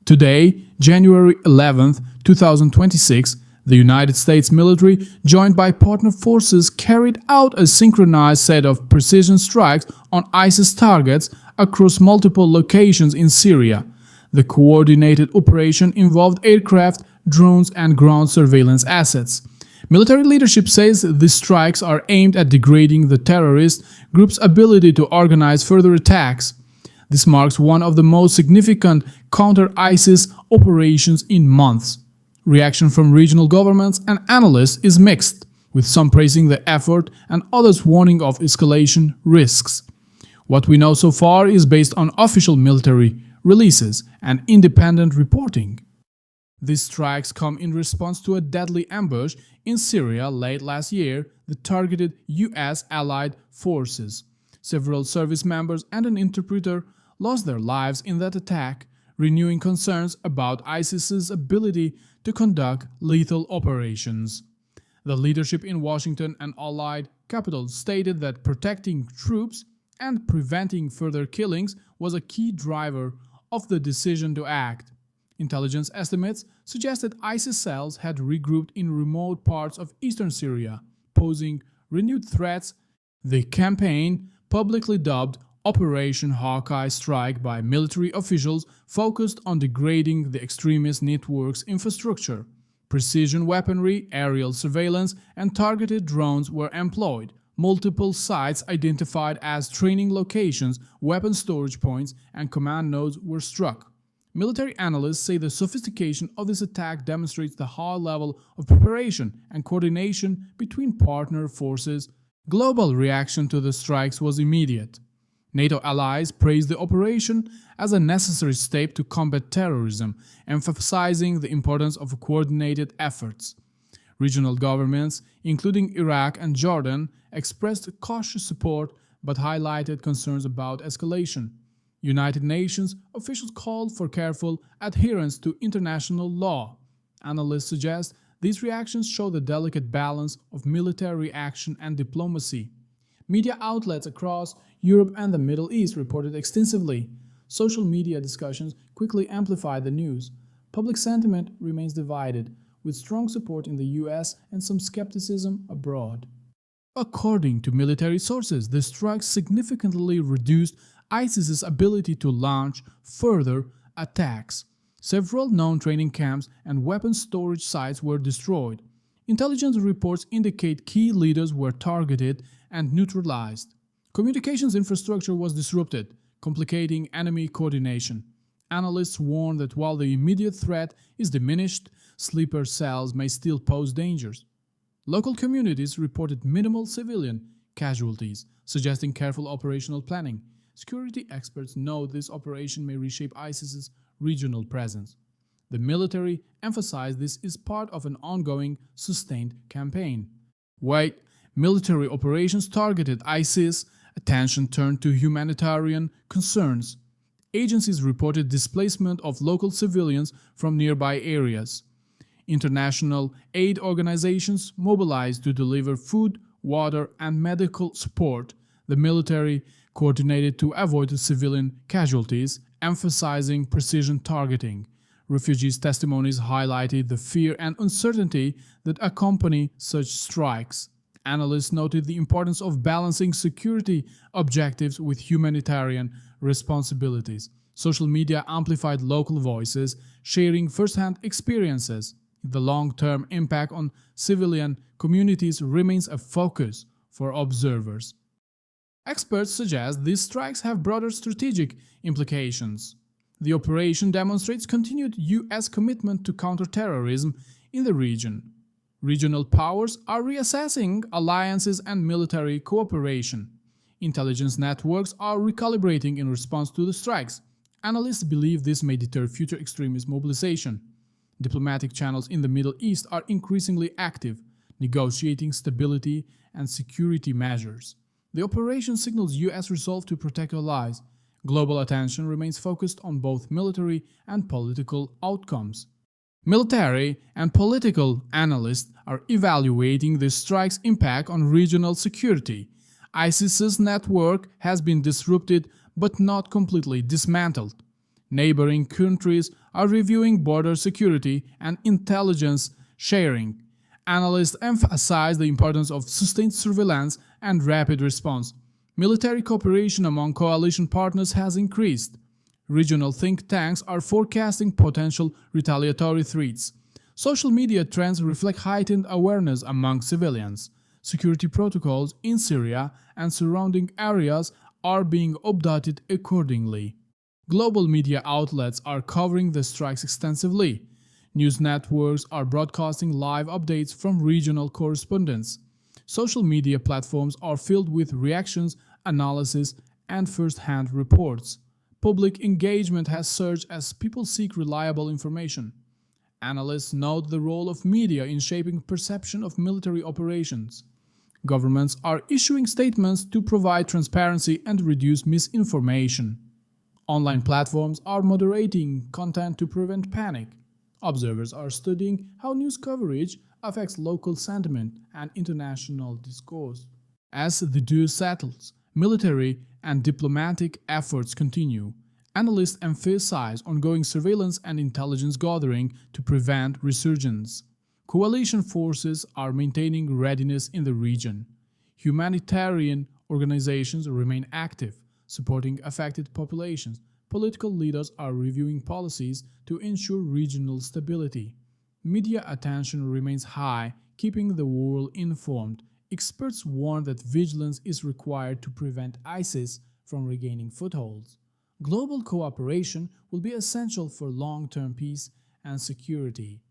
Today, January 11, 2026, the United States military, joined by partner forces, carried out a synchronized set of precision strikes on ISIS targets across multiple locations in Syria. The coordinated operation involved aircraft, drones, and ground surveillance assets. Military leadership says these strikes are aimed at degrading the terrorist group's ability to organize further attacks. This marks one of the most significant counter-ISIS operations in months. Reaction from regional governments and analysts is mixed, with some praising the effort and others warning of escalation risks. What we know so far is based on official military releases and independent reporting. These strikes come in response to a deadly ambush in Syria late last year that targeted U.S. allied forces. Several service members and an interpreter lost their lives in that attack, renewing concerns about ISIS's ability to conduct lethal operations. The leadership in Washington and allied capitals stated that protecting troops and preventing further killings was a key driver of the decision to act. Intelligence estimates suggest that ISIS cells had regrouped in remote parts of eastern Syria, posing renewed threats. The campaign, publicly dubbed Operation Hawkeye Strike by military officials, focused on degrading the extremist network's infrastructure. Precision weaponry, aerial surveillance, and targeted drones were employed. Multiple sites identified as training locations, weapon storage points, and command nodes were struck. Military analysts say the sophistication of this attack demonstrates the high level of preparation and coordination between partner forces. Global reaction to the strikes was immediate. NATO allies praised the operation as a necessary step to combat terrorism, emphasizing the importance of coordinated efforts. Regional governments, including Iraq and Jordan, expressed cautious support but highlighted concerns about escalation. United Nations officials called for careful adherence to international law. Analysts suggest these reactions show the delicate balance of military action and diplomacy. Media outlets across Europe and the Middle East reported extensively. Social media discussions quickly amplified the news. Public sentiment remains divided, with strong support in the US and some skepticism abroad. According to military sources, the strikes significantly reduced ISIS's ability to launch further attacks. Several known training camps and weapons storage sites were destroyed. Intelligence reports indicate key leaders were targeted and neutralized. Communications infrastructure was disrupted, complicating enemy coordination. Analysts warn that while the immediate threat is diminished, sleeper cells may still pose dangers. Local communities reported minimal civilian casualties, suggesting careful operational planning. Security experts note this operation may reshape ISIS's regional presence. The military emphasized this is part of an ongoing, sustained campaign. While military operations targeted ISIS, attention turned to humanitarian concerns. Agencies reported displacement of local civilians from nearby areas. International aid organizations mobilized to deliver food, water, and medical support. The military coordinated to avoid civilian casualties, emphasizing precision targeting. Refugees' testimonies highlighted the fear and uncertainty that accompany such strikes. Analysts noted the importance of balancing security objectives with humanitarian responsibilities. Social media amplified local voices, sharing first-hand experiences. The long-term impact on civilian communities remains a focus for observers. Experts suggest these strikes have broader strategic implications. The operation demonstrates continued U.S. commitment to counter-terrorism in the region. Regional powers are reassessing alliances and military cooperation. Intelligence networks are recalibrating in response to the strikes. Analysts believe this may deter future extremist mobilization. Diplomatic channels in the Middle East are increasingly active, negotiating stability and security measures. The operation signals U.S. resolve to protect allies. Global attention remains focused on both military and political outcomes. Military and political analysts are evaluating the strike's impact on regional security. ISIS's network has been disrupted but not completely dismantled. Neighboring countries are reviewing border security and intelligence sharing. Analysts emphasize the importance of sustained surveillance and rapid response. Military cooperation among coalition partners has increased. Regional think tanks are forecasting potential retaliatory threats. Social media trends reflect heightened awareness among civilians. Security protocols in Syria and surrounding areas are being updated accordingly. Global media outlets are covering the strikes extensively. News networks are broadcasting live updates from regional correspondents. Social media platforms are filled with reactions, analysis, and first-hand reports. Public engagement has surged as people seek reliable information. Analysts note the role of media in shaping perception of military operations. Governments are issuing statements to provide transparency and reduce misinformation. Online platforms are moderating content to prevent panic. Observers are studying how news coverage affects local sentiment and international discourse. As the dust settles, military and diplomatic efforts continue. Analysts emphasize ongoing surveillance and intelligence gathering to prevent resurgence. Coalition forces are maintaining readiness in the region. Humanitarian organizations remain active, supporting affected populations. Political leaders are reviewing policies to ensure regional stability. Media attention remains high, keeping the world informed. Experts warn that vigilance is required to prevent ISIS from regaining footholds. Global cooperation will be essential for long-term peace and security.